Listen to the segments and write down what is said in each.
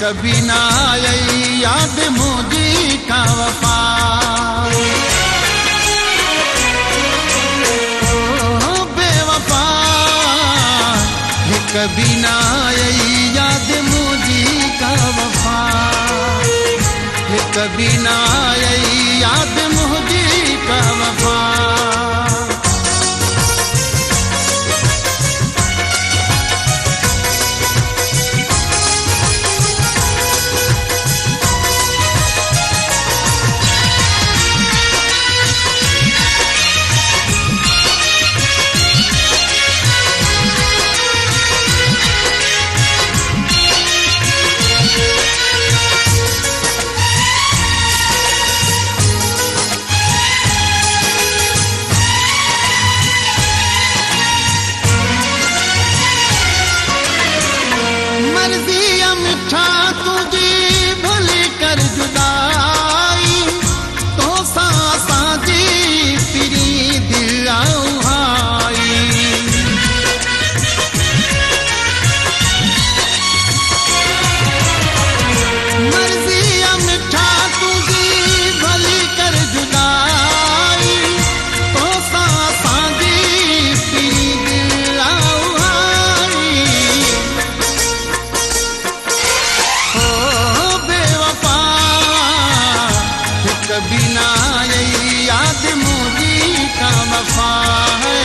कभी ना आई याद मुझी का वफा। ओ बेवफा कभी ना आई याद मुझी का वफा। कभी ना आई याद मुझी का वफा। मिठा तुझी भली कर जुदाई तो साजी पिरी दिल हाई। मर्जी मिठा तुझी भली कर जुदाई तो साजी पिरी दिल हाई। कभी ना आई याद मुझी का वफा है।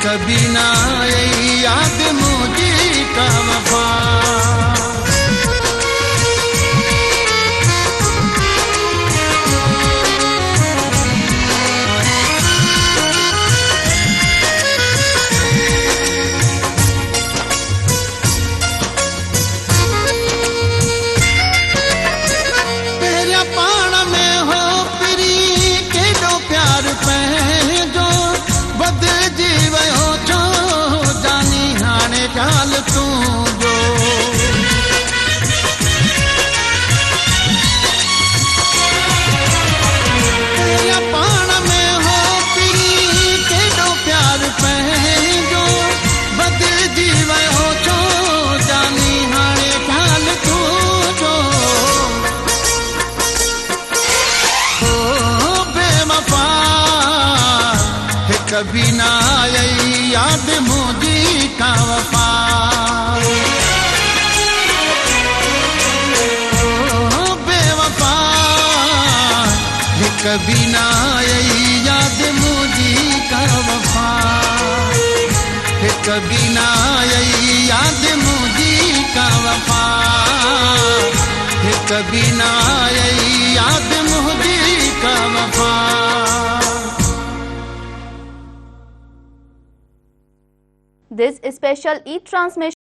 कभी ना आई याद मुझी का वफा। चाल तू जो तेरा पाण में हो पिरी केॾो प्यार पंहिंजो बदिल जीव हो छो जानी हाणे चाल तू जो। ओ बेवफा कभी ना आई याद मुझी का वफा। ओ बेवफा कभी ना आई याद मुझी का वफा। कभी ना आई याद मुझी का वफा। कभी ना आई याद मुझी का वफा। This special e-transmission